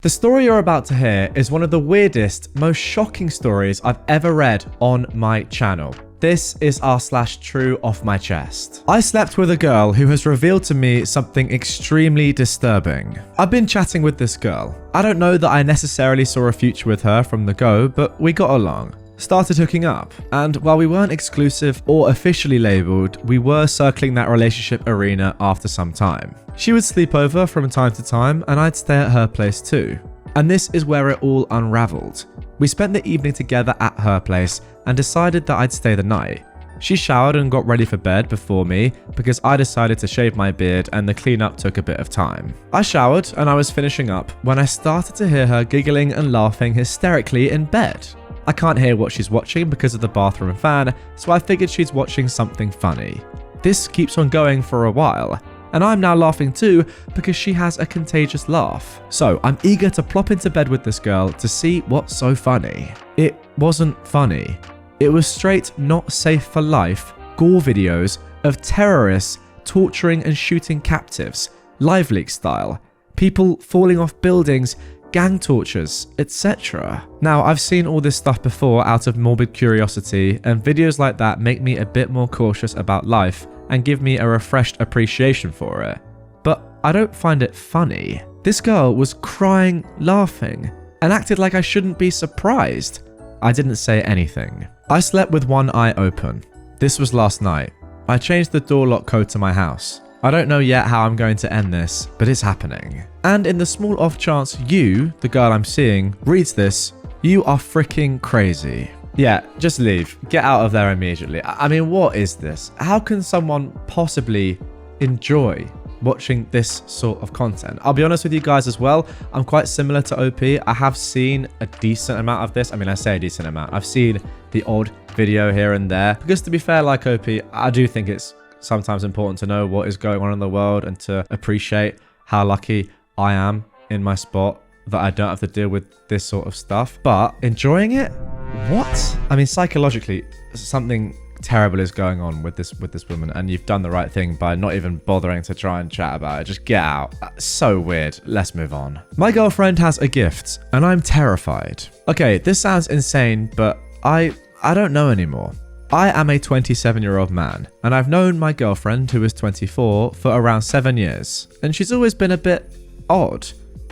The story you're about to hear is one of the weirdest, most shocking stories I've ever read on my channel. This is r/TrueOffMyChest. I slept with a girl who has revealed to me something extremely disturbing. I've been chatting with this girl. I don't know that I necessarily saw a future with her from the go, but we got along. Started hooking up, and while we weren't exclusive or officially labelled, we were circling that relationship arena after some time. She would sleep over from time to time, and I'd stay at her place too. And this is where it all unravelled. We spent the evening together at her place and decided that I'd stay the night. She showered and got ready for bed before me because I decided to shave my beard and the cleanup took a bit of time. I showered and I was finishing up when I started to hear her giggling and laughing hysterically in bed. I can't hear what she's watching because of the bathroom fan, so I figured she's watching something funny. This keeps on going for a while, and I'm now laughing too because she has a contagious laugh. So I'm eager to plop into bed with this girl to see what's so funny. It wasn't funny. It was straight not safe for life gore videos of terrorists torturing and shooting captives, Live Leak style, people falling off buildings, gang tortures, etc. Now, I've seen all this stuff before out of morbid curiosity, and videos like that make me a bit more cautious about life and give me a refreshed appreciation for it. But I don't find it funny. This girl was crying, laughing, and acted like I shouldn't be surprised. I didn't say anything. I slept with one eye open. This was last night. I changed the door lock code to my house. I don't know yet how I'm going to end this, but it's happening. And in the small off chance you, the girl I'm seeing, reads this, you are freaking crazy. Yeah, just leave. Get out of there immediately. I mean, what is this? How can someone possibly enjoy watching this sort of content? I'll be honest with you guys as well. I'm quite similar to OP. I have seen a decent amount of this. I mean, I say a decent amount. I've seen the odd video here and there. Because to be fair, like OP, I do think it's sometimes important to know what is going on in the world and to appreciate how lucky I am in my spot that I don't have to deal with this sort of stuff. But enjoying it? What? I mean, psychologically, something terrible is going on with this woman, and you've done the right thing by not even bothering to try and chat about it. Just get out. So weird. Let's move on. My girlfriend has a gift, and I'm terrified. Okay, this sounds insane, but I don't know anymore. I am a 27-year-old man, and I've known my girlfriend, who is 24, for around 7 years, and she's always been a bit odd.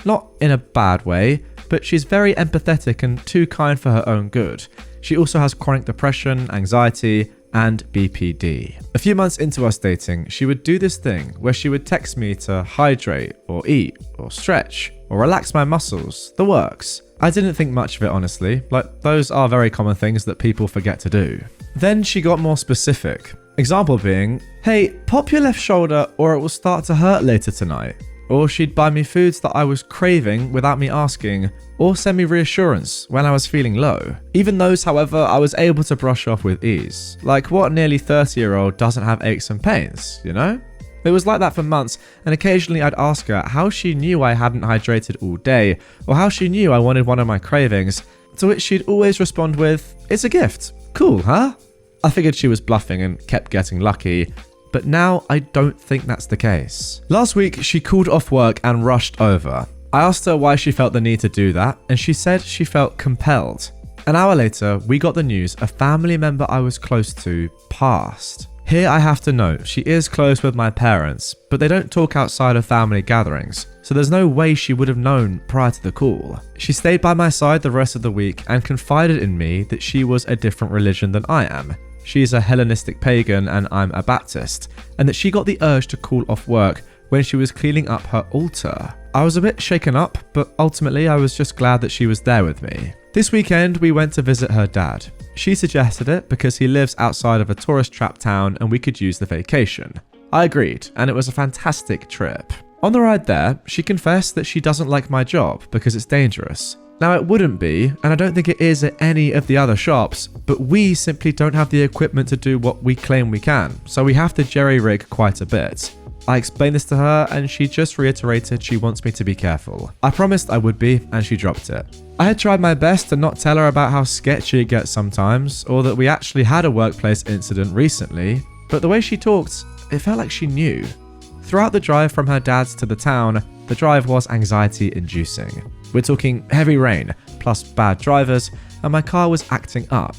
Not in a bad way, but she's very empathetic and too kind for her own good. She also has chronic depression, anxiety, and BPD. A few months into us dating, she would do this thing where she would text me to hydrate, or eat, or stretch, or relax my muscles, the works. I didn't think much of it, honestly. Like, those are very common things that people forget to do. Then she got more specific. Example being, hey, pop your left shoulder or it will start to hurt later tonight. Or she'd buy me foods that I was craving without me asking, or send me reassurance when I was feeling low. Even those, however, I was able to brush off with ease. Like, what nearly 30-year-old doesn't have aches and pains, you know? It was like that for months, and occasionally I'd ask her how she knew I hadn't hydrated all day, or how she knew I wanted one of my cravings, to which she'd always respond with, it's a gift. Cool, huh? I figured she was bluffing and kept getting lucky, but now I don't think that's the case. Last week, she called off work and rushed over. I asked her why she felt the need to do that, and she said she felt compelled. An hour later, we got the news a family member I was close to passed. Here I have to note, she is close with my parents, but they don't talk outside of family gatherings, so there's no way she would have known prior to the call. She stayed by my side the rest of the week and confided in me that she was a different religion than I am. She's a Hellenistic pagan and I'm a Baptist, and that she got the urge to call off work when she was cleaning up her altar. I was a bit shaken up, but ultimately I was just glad that she was there with me. This weekend we went to visit her dad. She suggested it because he lives outside of a tourist trap town and we could use the vacation. I agreed, and it was a fantastic trip. On the ride there, she confessed that she doesn't like my job because it's dangerous. Now, it wouldn't be, and I don't think it is at any of the other shops, but we simply don't have the equipment to do what we claim we can, so we have to jerry-rig quite a bit. I explained this to her, and she just reiterated she wants me to be careful. I promised I would be, and she dropped it. I had tried my best to not tell her about how sketchy it gets sometimes, or that we actually had a workplace incident recently, but the way she talked, it felt like she knew. Throughout the drive from her dad's to the town, the drive was anxiety-inducing. We're talking heavy rain, plus bad drivers, and my car was acting up.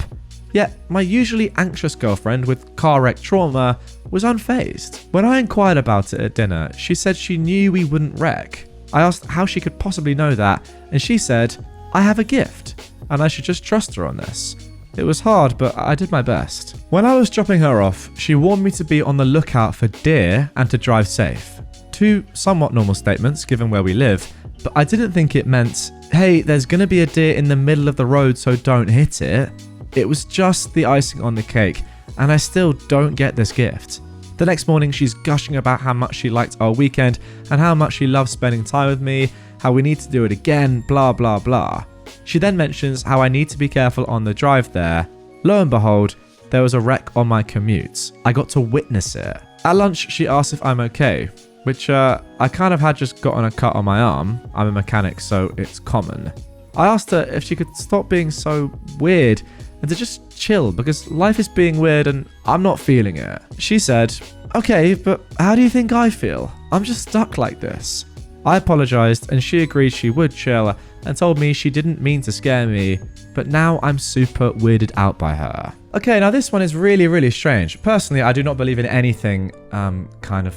Yet, my usually anxious girlfriend with car wreck trauma was unfazed. When I inquired about it at dinner, she said she knew we wouldn't wreck. I asked how she could possibly know that, and she said, I have a gift, and I should just trust her on this. It was hard, but I did my best. When I was dropping her off, she warned me to be on the lookout for deer and to drive safe. Two somewhat normal statements, given where we live, but I didn't think it meant, hey, there's gonna be a deer in the middle of the road, so don't hit it. It was just the icing on the cake, and I still don't get this gift. The next morning, she's gushing about how much she liked our weekend and how much she loves spending time with me, how we need to do it again, blah, blah, blah. She then mentions how I need to be careful on the drive there. Lo and behold, there was a wreck on my commute. I got to witness it. At lunch, she asked if I'm okay, which I kind of had just gotten a cut on my arm. I'm a mechanic, so it's common. I asked her if she could stop being so weird and to just chill because life is being weird and I'm not feeling it. She said, okay, but how do you think I feel? I'm just stuck like this. I apologized and she agreed she would chill and told me she didn't mean to scare me, but now I'm super weirded out by her. Okay, now this one is really, really strange. Personally, I do not believe in anything kind of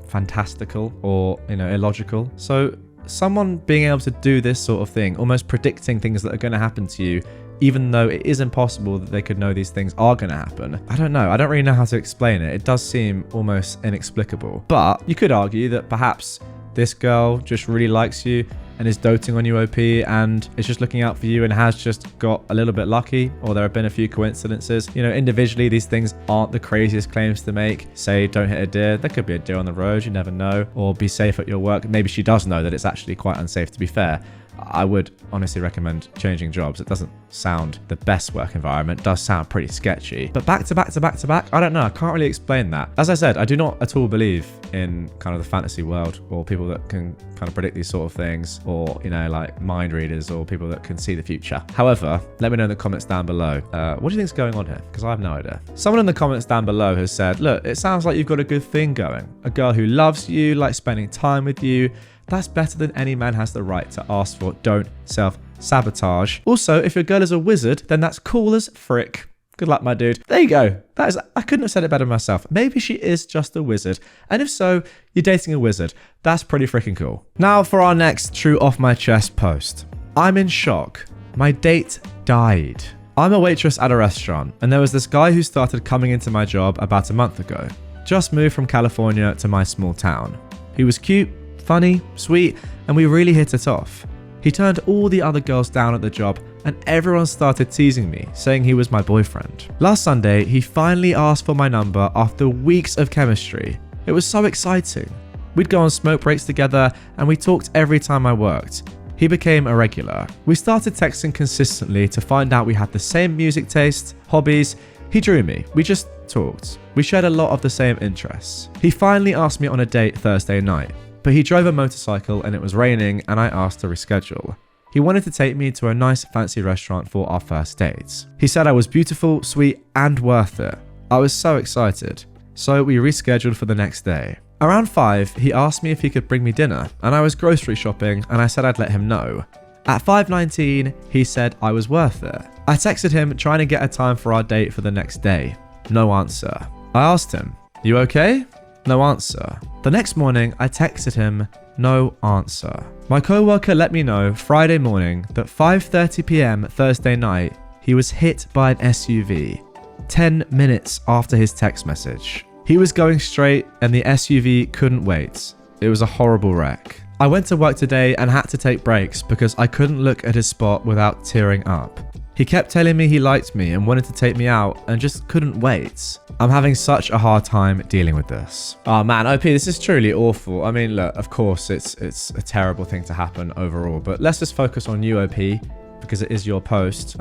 fantastical or, illogical. So someone being able to do this sort of thing, almost predicting things that are going to happen to you, even though it is impossible that they could know these things are going to happen. I don't know. I don't really know how to explain it. It does seem almost inexplicable. But you could argue that perhaps this girl just really likes you and is doting on you, OP, and is just looking out for you and has just got a little bit lucky, or there have been a few coincidences. Individually, these things aren't the craziest claims to make. Say, don't hit a deer. There could be a deer on the road. You never know. Or be safe at your work. Maybe she does know that it's actually quite unsafe, to be fair. I would honestly recommend changing jobs. It doesn't sound the best work environment. It does sound pretty sketchy. But back to back to back to back, I don't know. I can't really explain that. As I said, I do not at all believe in kind of the fantasy world or people that can kind of predict these sort of things, or, like mind readers or people that can see the future. However, let me know in the comments down below. What do you think is going on here? Because I have no idea. Someone in the comments down below has said, look, it sounds like you've got a good thing going. A girl who loves you, likes spending time with you. That's better than any man has the right to ask for. Don't self-sabotage. Also, if your girl is a wizard, then that's cool as frick. Good luck, my dude. There you go. I couldn't have said it better myself. Maybe she is just a wizard. And if so, you're dating a wizard. That's pretty freaking cool. Now for our next True Off My Chest post. I'm in shock. My date died. I'm a waitress at a restaurant, and there was this guy who started coming into my job about a month ago. Just moved from California to my small town. He was cute, funny, sweet, and we really hit it off. He turned all the other girls down at the job, and everyone started teasing me, saying he was my boyfriend. Last Sunday, he finally asked for my number after weeks of chemistry. It was so exciting. We'd go on smoke breaks together, and we talked every time I worked. He became a regular. We started texting consistently to find out we had the same music taste, hobbies. He drew me. We just talked. We shared a lot of the same interests. He finally asked me on a date Thursday night. But he drove a motorcycle and it was raining, and I asked to reschedule. He wanted to take me to a nice fancy restaurant for our first date. He said I was beautiful, sweet, and worth it. I was so excited. So we rescheduled for the next day. Around 5, he asked me if he could bring me dinner, and I was grocery shopping and I said I'd let him know. At 5:19, he said I was worth it. I texted him trying to get a time for our date for the next day. No answer. I asked him, you okay? No answer. The next morning, I texted him, no answer. My coworker let me know Friday morning that 5:30 p.m. Thursday night, he was hit by an SUV, 10 minutes after his text message. He was going straight and the SUV couldn't wait. It was a horrible wreck. I went to work today and had to take breaks because I couldn't look at his spot without tearing up. He kept telling me he liked me and wanted to take me out and just couldn't wait. I'm having such a hard time dealing with this. Oh man, OP, this is truly awful. I mean, look, of course, it's a terrible thing to happen overall, but let's just focus on you, OP, because it is your post.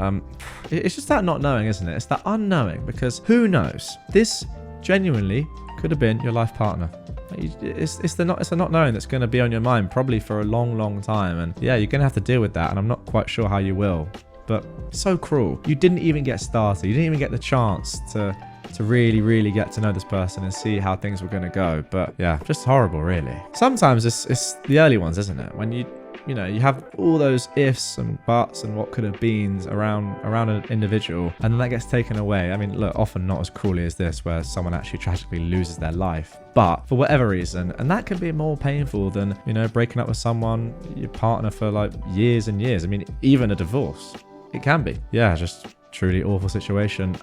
It's just that not knowing, isn't it? It's that unknowing, because who knows? This genuinely could have been your life partner. It's the not knowing that's going to be on your mind probably for a long, long time. And yeah, you're going to have to deal with that, and I'm not quite sure how you will. But so cruel. You didn't even get started. You didn't even get the chance to really, really get to know this person and see how things were going to go. But yeah, just horrible, really. Sometimes it's the early ones, isn't it? When you you know, you have all those ifs and buts and what could have beens around an individual, and then that gets taken away. I mean, look, often not as cruelly as this, where someone actually tragically loses their life, but for whatever reason, and that can be more painful than, you know, breaking up with someone, your partner for like years and years. I mean, even a divorce, it can be. Yeah, just truly awful situation.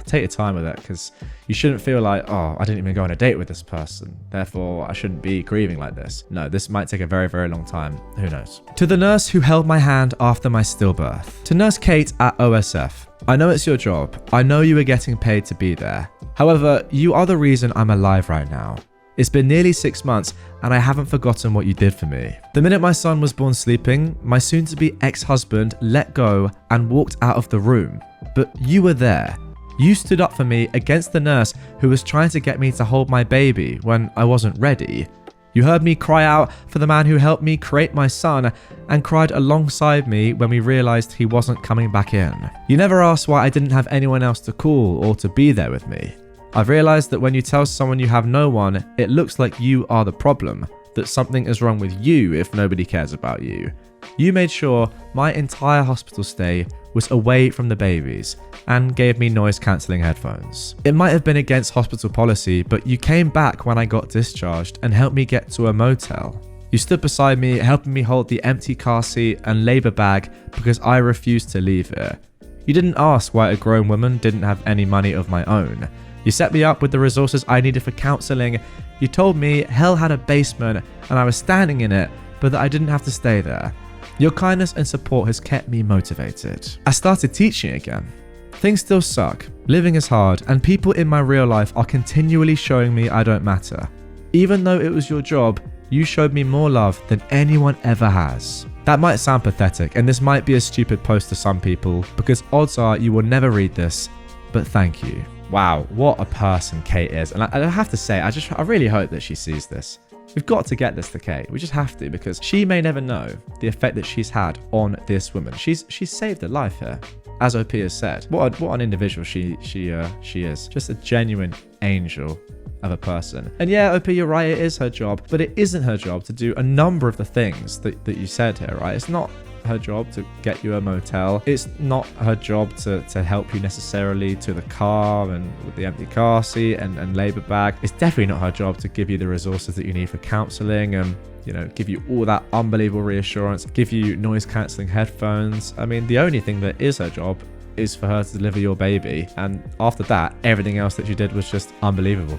Take your time with it, because you shouldn't feel like, oh, I didn't even go on a date with this person, therefore I shouldn't be grieving like this. No, this might take a very, very long time. Who knows? To the nurse who held my hand after my stillbirth. To Nurse Kate at OSF. I know it's your job. I know you were getting paid to be there. However, you are the reason I'm alive right now. It's been nearly 6 months and I haven't forgotten what you did for me. The minute my son was born sleeping, my soon-to-be ex-husband let go and walked out of the room. But you were there. You stood up for me against the nurse who was trying to get me to hold my baby when I wasn't ready. You heard me cry out for the man who helped me create my son and cried alongside me when we realized he wasn't coming back in. You never asked why I didn't have anyone else to call or to be there with me. I've realized that when you tell someone you have no one, it looks like you are the problem, that something is wrong with you if nobody cares about you. You made sure my entire hospital stay was away from the babies and gave me noise-cancelling headphones. It might have been against hospital policy, but you came back when I got discharged and helped me get to a motel. You stood beside me, helping me hold the empty car seat and labour bag because I refused to leave it. You didn't ask why a grown woman didn't have any money of my own. You set me up with the resources I needed for counselling. You told me hell had a basement and I was standing in it, but that I didn't have to stay there. Your kindness and support has kept me motivated. I started teaching again. Things still suck, living is hard, and people in my real life are continually showing me I don't matter. Even though it was your job, you showed me more love than anyone ever has. That might sound pathetic, and this might be a stupid post to some people, because odds are you will never read this, but thank you. Wow, what a person Kate is. And I have to say, I really hope that she sees this. We've got to get this to Kate. We just have to, because she may never know the effect that she's had on this woman. She's saved a life here, as OP has said. What an individual she is. Just a genuine angel of a person. And yeah, OP, you're right, it is her job, but it isn't her job to do a number of the things that you said here, right? It's not her job to get you a motel. It's not her job to help you necessarily to the car and with the empty car seat and labour bag. It's definitely not her job to give you the resources that you need for counselling and, you know, give you all that unbelievable reassurance, give you noise cancelling headphones. I mean, the only thing that is her job is for her to deliver your baby. And after that, everything else that she did was just unbelievable.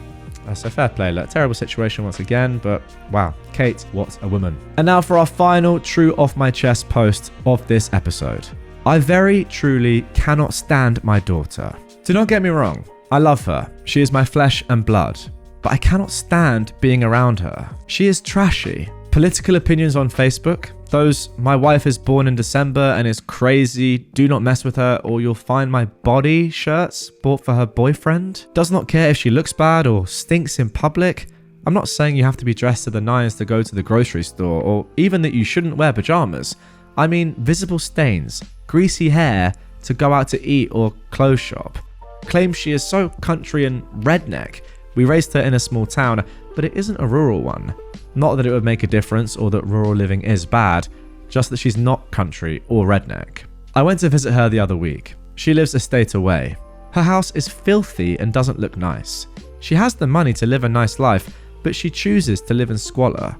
So fair play. Look, terrible situation once again, but wow, Kate, what a woman. And now for our final True Off My Chest post of this episode. I very truly cannot stand my daughter. Do not get me wrong, I love her. She is my flesh and blood, but I cannot stand being around her. She is trashy. Political opinions on Facebook. Those, my wife is born in December and is crazy, do not mess with her or you'll find my body shirts bought for her boyfriend. Does not care if she looks bad or stinks in public. I'm not saying you have to be dressed to the nines to go to the grocery store or even that you shouldn't wear pajamas. I mean visible stains, greasy hair to go out to eat or clothes shop. Claims she is so country and redneck. We raised her in a small town, but it isn't a rural one. Not that it would make a difference or that rural living is bad, just that she's not country or redneck. I went to visit her the other week. She lives a state away. Her house is filthy and doesn't look nice. She has the money to live a nice life, but she chooses to live in squalor.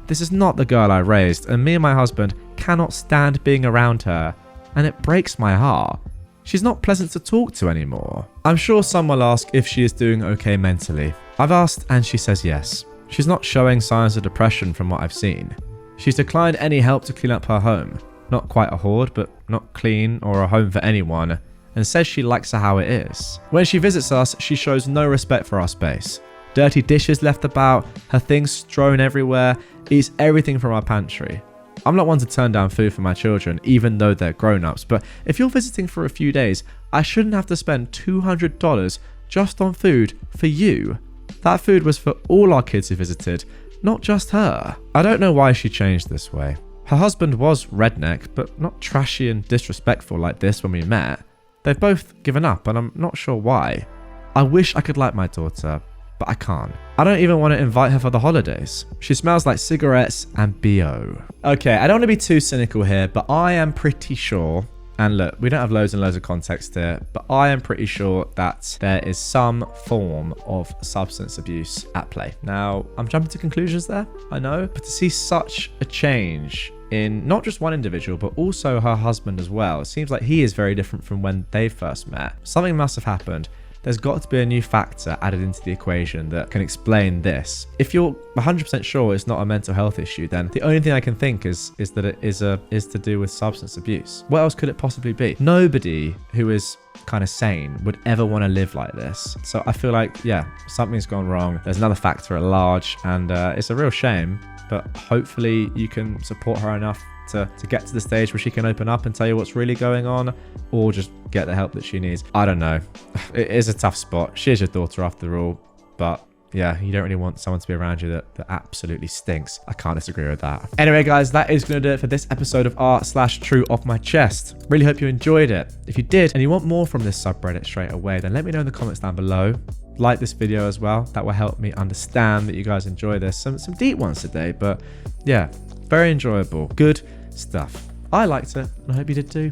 This is not the girl I raised, and me and my husband cannot stand being around her, and it breaks my heart. She's not pleasant to talk to anymore. I'm sure some will ask if she is doing okay mentally. I've asked and she says yes. She's not showing signs of depression from what I've seen. She's declined any help to clean up her home. Not quite a hoard, but not clean or a home for anyone, and says she likes her how it is. When she visits us, she shows no respect for our space. Dirty dishes left about, her things strewn everywhere, eats everything from our pantry. I'm not one to turn down food for my children, even though they're grown-ups, but if you're visiting for a few days, I shouldn't have to spend $200 just on food for you. That food was for all our kids who visited, not just her. I don't know why she changed this way. Her husband was redneck, but not trashy and disrespectful like this when we met. They've both given up, and I'm not sure why. I wish I could like my daughter, but I can't. I don't even want to invite her for the holidays. She smells like cigarettes and BO. Okay, I don't want to be too cynical here, but I am pretty sure, and look, we don't have loads and loads of context here, but I am pretty sure that there is some form of substance abuse at play. Now, I'm jumping to conclusions there, I know, but to see such a change in not just one individual, but also her husband as well, it seems like he is very different from when they first met. Something must have happened. There's got to be a new factor added into the equation that can explain this. If you're 100% sure it's not a mental health issue, then the only thing I can think is that it is to do with substance abuse. What else could it possibly be? Nobody who is kind of sane would ever want to live like this. So I feel like, yeah, something's gone wrong. There's another factor at large, and it's a real shame, but hopefully you can support her enough to get to the stage where she can open up and tell you what's really going on, or just get the help that she needs. I don't know. It is a tough spot. She is your daughter after all, but yeah, you don't really want someone to be around you that absolutely stinks. I can't disagree with that. Anyway, guys, that is going to do it for this episode of r/TrueOffMyChest. Really hope you enjoyed it. If you did and you want more from this subreddit straight away, then let me know in the comments down below. Like this video as well. That will help me understand that you guys enjoy this. Some deep ones today, but yeah, very enjoyable. Good stuff. I liked it, and I hope you did too.